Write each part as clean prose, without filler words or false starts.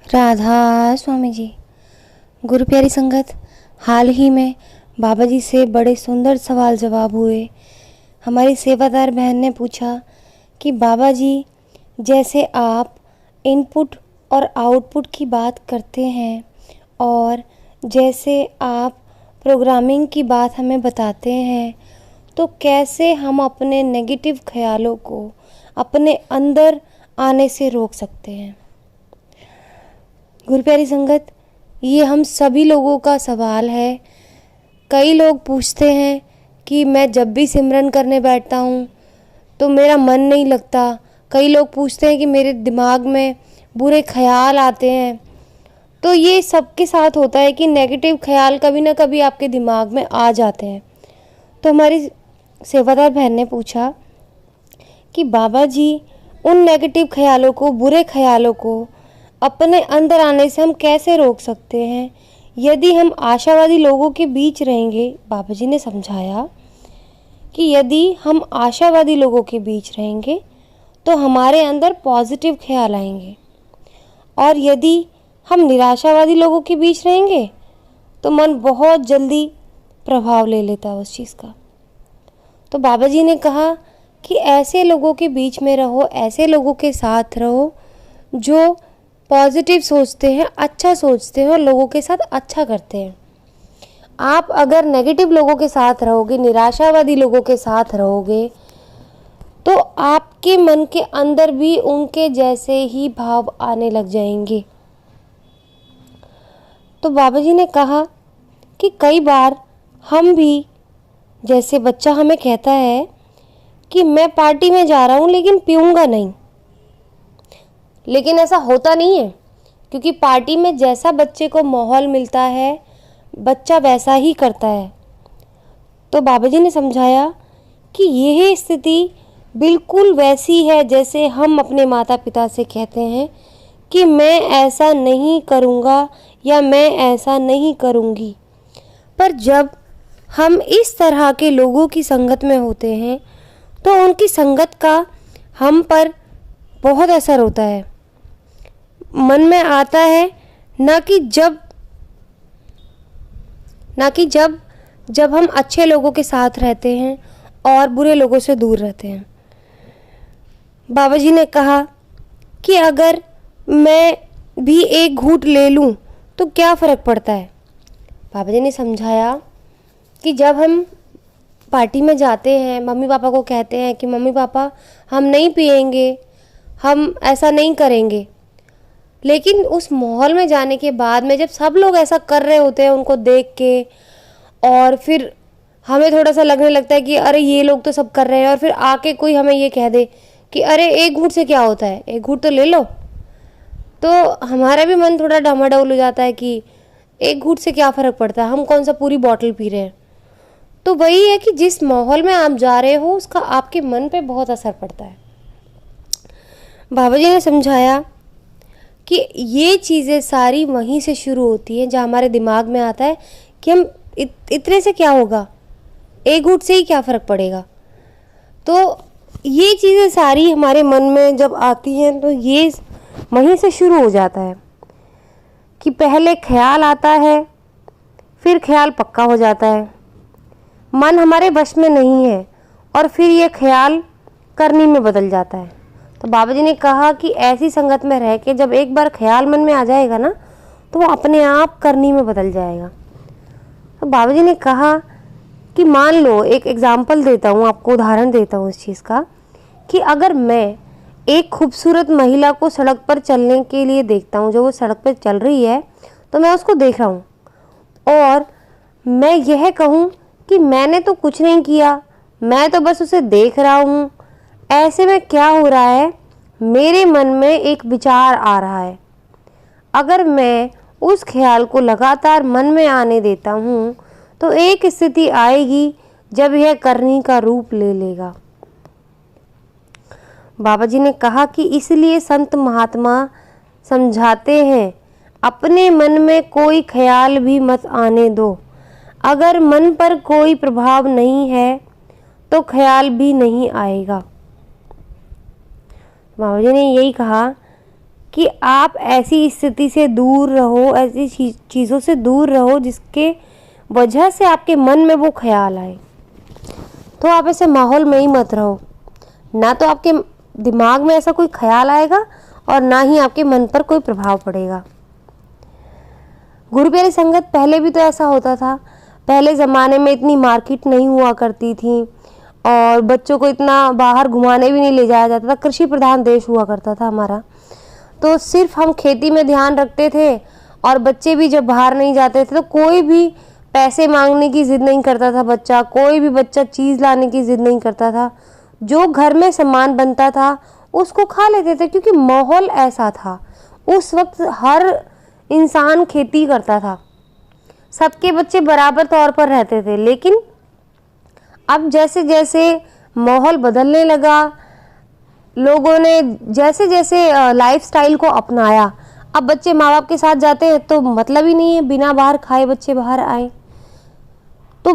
राधा स्वामी जी। गुरु प्यारी संगत, हाल ही में बाबा जी से बड़े सुंदर सवाल जवाब हुए। हमारी सेवादार बहन ने पूछा कि बाबा जी, जैसे आप इनपुट और आउटपुट की बात करते हैं और जैसे आप प्रोग्रामिंग की बात हमें बताते हैं, तो कैसे हम अपने नेगेटिव ख्यालों को अपने अंदर आने से रोक सकते हैं। गुरु प्यारी संगत, ये हम सभी लोगों का सवाल है। कई लोग पूछते हैं कि मैं जब भी सिमरन करने बैठता हूँ तो मेरा मन नहीं लगता। कई लोग पूछते हैं कि मेरे दिमाग में बुरे ख्याल आते हैं। तो ये सबके साथ होता है कि नेगेटिव ख्याल कभी ना कभी आपके दिमाग में आ जाते हैं। तो हमारी सेवादार बहन ने पूछा कि बाबा जी, उन नेगेटिव ख्यालों को, बुरे ख्यालों को अपने अंदर आने से हम कैसे रोक सकते हैं। यदि हम आशावादी लोगों के बीच रहेंगे, बाबा जी ने समझाया कि यदि हम आशावादी लोगों के बीच रहेंगे तो हमारे अंदर पॉजिटिव ख्याल आएंगे, और यदि हम निराशावादी लोगों के बीच रहेंगे तो मन बहुत जल्दी प्रभाव ले लेता है उस चीज़ का। तो बाबा जी ने कहा कि ऐसे लोगों के बीच में रहो, ऐसे लोगों के साथ रहो जो पॉजिटिव सोचते हैं, अच्छा सोचते हैं और लोगों के साथ अच्छा करते हैं। आप अगर नेगेटिव लोगों के साथ रहोगे, निराशावादी लोगों के साथ रहोगे, तो आपके मन के अंदर भी उनके जैसे ही भाव आने लग जाएंगे। तो बाबा जी ने कहा कि कई बार हम भी, जैसे बच्चा हमें कहता है कि मैं पार्टी में जा रहा हूँ लेकिन पीऊँगा नहीं, लेकिन ऐसा होता नहीं है, क्योंकि पार्टी में जैसा बच्चे को माहौल मिलता है बच्चा वैसा ही करता है। तो बाबा जी ने समझाया कि यह स्थिति बिल्कुल वैसी है जैसे हम अपने माता पिता से कहते हैं कि मैं ऐसा नहीं करूँगा या मैं ऐसा नहीं करूँगी। पर जब हम इस तरह के लोगों की संगत में होते हैं तो उनकी संगत का हम पर बहुत असर होता है। मन में आता है ना कि जब हम अच्छे लोगों के साथ रहते हैं और बुरे लोगों से दूर रहते हैं। बाबा जी ने कहा कि अगर मैं भी एक घूंट ले लूं तो क्या फ़र्क पड़ता है। बाबा जी ने समझाया कि जब हम पार्टी में जाते हैं, मम्मी पापा को कहते हैं कि मम्मी पापा हम नहीं पिएंगे, हम ऐसा नहीं करेंगे, लेकिन उस माहौल में जाने के बाद में जब सब लोग ऐसा कर रहे होते हैं उनको देख के, और फिर हमें थोड़ा सा लगने लगता है कि अरे ये लोग तो सब कर रहे हैं, और फिर आके कोई हमें ये कह दे कि अरे एक घूंट से क्या होता है, एक घूंट तो ले लो, तो हमारा भी मन थोड़ा डामाडोल हो जाता है कि एक घूंट से क्या फ़र्क पड़ता है, हम कौन सा पूरी बॉटल पी रहे हैं। तो वही है कि जिस माहौल में आप जा रहे हो उसका आपके मन पे बहुत असर पड़ता है। बाबा जी ने समझाया कि ये चीज़ें सारी वहीं से शुरू होती हैं जहाँ हमारे दिमाग में आता है कि हम इतने से क्या होगा, एक घूंट से ही क्या फ़र्क पड़ेगा। तो ये चीज़ें सारी हमारे मन में जब आती हैं तो ये वहीं से शुरू हो जाता है कि पहले ख्याल आता है, फिर ख्याल पक्का हो जाता है, मन हमारे वश में नहीं है और फिर ये ख्याल करनी में बदल जाता है। तो बाबा जी ने कहा कि ऐसी संगत में रह के जब एक बार ख्याल मन में आ जाएगा ना तो वो अपने आप करनी में बदल जाएगा। तो बाबा जी ने कहा कि मान लो, एक एग्जाम्पल देता हूँ आपको, उदाहरण देता हूँ इस चीज़ का, कि अगर मैं एक खूबसूरत महिला को सड़क पर चलने के लिए देखता हूँ, जो वो सड़क पर चल रही है, तो मैं उसको देख रहा हूँ और मैं यह कहूँ कि मैंने तो कुछ नहीं किया, मैं तो बस उसे देख रहा हूँ, ऐसे में क्या हो रहा है, मेरे मन में एक विचार आ रहा है। अगर मैं उस ख्याल को लगातार मन में आने देता हूँ तो एक स्थिति आएगी जब यह करनी का रूप ले लेगा। बाबा जी ने कहा कि इसलिए संत महात्मा समझाते हैं, अपने मन में कोई ख्याल भी मत आने दो। अगर मन पर कोई प्रभाव नहीं है तो ख्याल भी नहीं आएगा। बाबा जी ने यही कहा कि आप ऐसी स्थिति से दूर रहो, ऐसी चीज़ों से दूर रहो जिसके वजह से आपके मन में वो ख्याल आए। तो आप ऐसे माहौल में ही मत रहो, ना तो आपके दिमाग में ऐसा कोई ख्याल आएगा और ना ही आपके मन पर कोई प्रभाव पड़ेगा। गुरु प्यारी संगत, पहले भी तो ऐसा होता था। पहले ज़माने में इतनी मार्केट नहीं हुआ करती थी और बच्चों को इतना बाहर घुमाने भी नहीं ले जाया जाता था। कृषि प्रधान देश हुआ करता था हमारा, तो सिर्फ हम खेती में ध्यान रखते थे और बच्चे भी जब बाहर नहीं जाते थे तो कोई भी पैसे मांगने की ज़िद नहीं करता था बच्चा, कोई भी बच्चा चीज़ लाने की ज़िद नहीं करता था। जो घर में सामान बनता था उसको खा लेते थे, क्योंकि माहौल ऐसा था। उस वक्त हर इंसान खेती करता था, सबके बच्चे बराबर तौर पर रहते थे। लेकिन अब जैसे जैसे माहौल बदलने लगा, लोगों ने जैसे जैसे लाइफस्टाइल को अपनाया, अब बच्चे माँ बाप के साथ जाते हैं तो मतलब ही नहीं है बिना बाहर खाए बच्चे बाहर आए। तो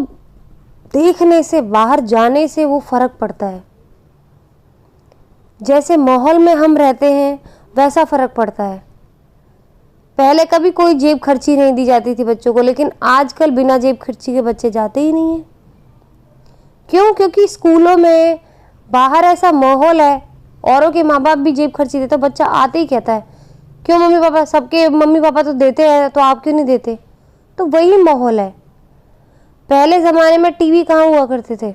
देखने से, बाहर जाने से वो फर्क पड़ता है। जैसे माहौल में हम रहते हैं वैसा फर्क पड़ता है। पहले कभी कोई जेब खर्ची नहीं दी जाती थी बच्चों को, लेकिन आजकल बिना जेब खर्ची के बच्चे जाते ही नहीं हैं। क्यों? क्योंकि स्कूलों में बाहर ऐसा माहौल है, औरों के माँ बाप भी जेब खर्ची देते, तो बच्चा आते ही कहता है क्यों मम्मी पापा, सबके मम्मी पापा तो देते हैं तो आप क्यों नहीं देते? तो वही माहौल है। पहले ज़माने में टीवी कहाँ हुआ करते थे,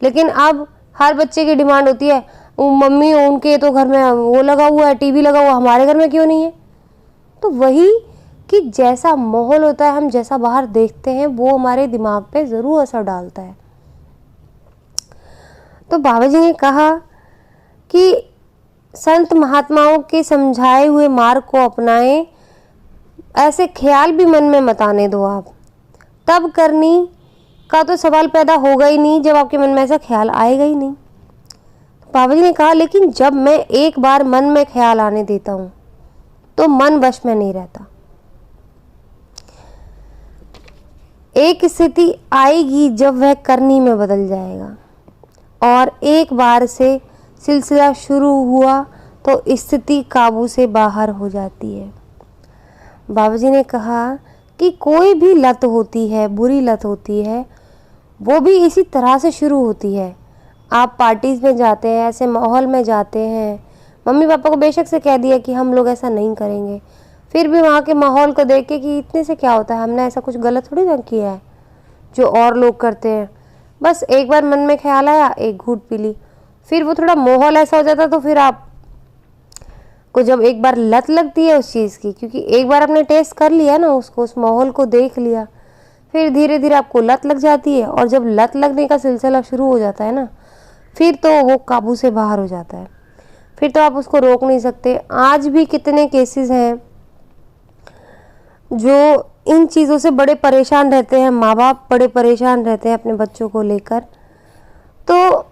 लेकिन अब हर बच्चे की डिमांड होती है मम्मी उनके तो घर में वो लगा हुआ है, टीवी लगा हुआ, हमारे घर में क्यों नहीं है? तो वही कि जैसा माहौल होता है, हम जैसा बाहर देखते हैं वो हमारे दिमाग पे ज़रूर असर डालता है। तो बाबा जी ने कहा कि संत महात्माओं के समझाए हुए मार्ग को अपनाएं, ऐसे ख्याल भी मन में मत आने दो आप। तब करनी का तो सवाल पैदा होगा ही नहीं जब आपके मन में ऐसा ख्याल आएगा ही नहीं। बाबा जी ने कहा लेकिन जब मैं एक बार मन में ख्याल आने देता हूँ तो मन वश में नहीं रहता। एक स्थिति आएगी जब वह करनी में बदल जाएगा, और एक बार से सिलसिला शुरू हुआ तो स्थिति काबू से बाहर हो जाती है। बाबा जी ने कहा कि कोई भी लत होती है, बुरी लत होती है, वो भी इसी तरह से शुरू होती है। आप पार्टीज़ में जाते हैं, ऐसे माहौल में जाते हैं, मम्मी पापा को बेशक से कह दिया कि हम लोग ऐसा नहीं करेंगे, फिर भी वहाँ के माहौल को देख के कि इतने से क्या होता है, हमने ऐसा कुछ गलत थोड़ी ना किया है जो और लोग करते हैं। बस एक बार मन में ख्याल आया, एक घूंट पी ली, फिर वो थोड़ा माहौल ऐसा हो जाता, तो फिर आप को जब एक बार लत लगती है उस चीज़ की, क्योंकि एक बार आपने टेस्ट कर लिया ना उसको, उस माहौल को देख लिया, फिर धीरे धीरे आपको लत लग जाती है। और जब लत लगने का सिलसिला शुरू हो जाता है ना, फिर तो वो काबू से बाहर हो जाता है, फिर तो आप उसको रोक नहीं सकते। आज भी कितने केसेस हैं जो इन चीज़ों से बड़े परेशान रहते हैं, माँ बाप बड़े परेशान रहते हैं अपने बच्चों को लेकर। तो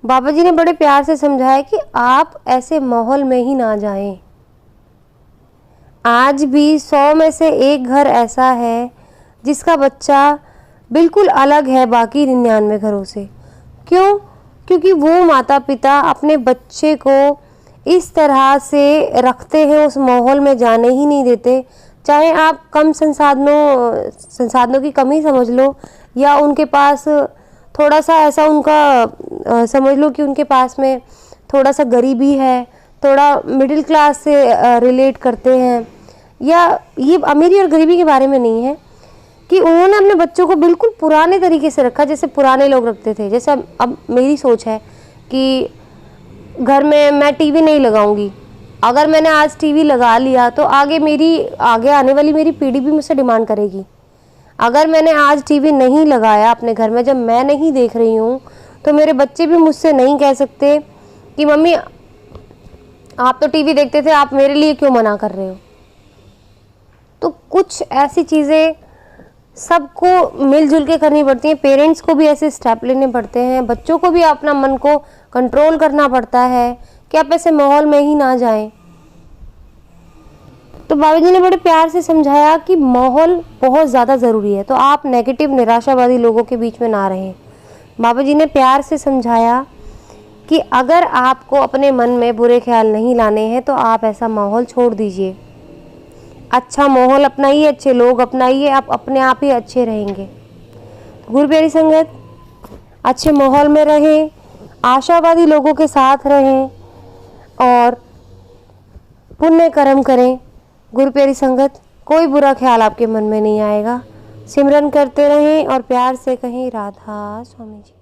बाबा जी ने बड़े प्यार से समझाया कि आप ऐसे माहौल में ही ना जाएं। आज भी 100 में से एक घर ऐसा है जिसका बच्चा बिल्कुल अलग है बाकी 99 घरों से। क्यों? क्योंकि वो माता पिता अपने बच्चे को इस तरह से रखते हैं, उस माहौल में जाने ही नहीं देते। चाहे आप कम संसाधनों की कमी समझ लो, या उनके पास थोड़ा सा ऐसा उनका समझ लो कि उनके पास में थोड़ा सा गरीबी है, थोड़ा मिडिल क्लास से रिलेट करते हैं, या ये अमीरी और गरीबी के बारे में नहीं है कि उन्होंने अपने बच्चों को बिल्कुल पुराने तरीके से रखा, जैसे पुराने लोग रखते थे। जैसे अब मेरी सोच है कि घर में मैं टीवी नहीं लगाऊंगी, अगर मैंने आज टीवी लगा लिया तो आगे आने वाली मेरी पीढ़ी भी मुझसे डिमांड करेगी। अगर मैंने आज टीवी नहीं लगाया अपने घर में, जब मैं नहीं देख रही हूँ, तो मेरे बच्चे भी मुझसे नहीं कह सकते कि मम्मी आप तो टीवी देखते थे, आप मेरे लिए क्यों मना कर रहे हो। तो कुछ ऐसी चीज़ें सबको मिलजुल के करनी पड़ती हैं। पेरेंट्स को भी ऐसे स्टेप लेने पड़ते हैं, बच्चों को भी अपना मन को कंट्रोल करना पड़ता है कि आप ऐसे माहौल में ही ना जाएं। तो बाबा जी ने बड़े प्यार से समझाया कि माहौल बहुत ज़्यादा ज़रूरी है, तो आप नेगेटिव निराशावादी लोगों के बीच में ना रहें। बाबा जी ने प्यार से समझाया कि अगर आपको अपने मन में बुरे ख्याल नहीं लाने हैं तो आप ऐसा माहौल छोड़ दीजिए। अच्छा माहौल अपनाइए, अच्छे लोग अपनाइए, आप अपने आप ही अच्छे रहेंगे। गुरु प्यारी संगत, अच्छे माहौल में रहें, आशावादी लोगों के साथ रहें और पुण्य कर्म करें। गुरु प्यारी संगत, कोई बुरा ख्याल आपके मन में नहीं आएगा। सिमरन करते रहें और प्यार से कहें राधा स्वामी जी।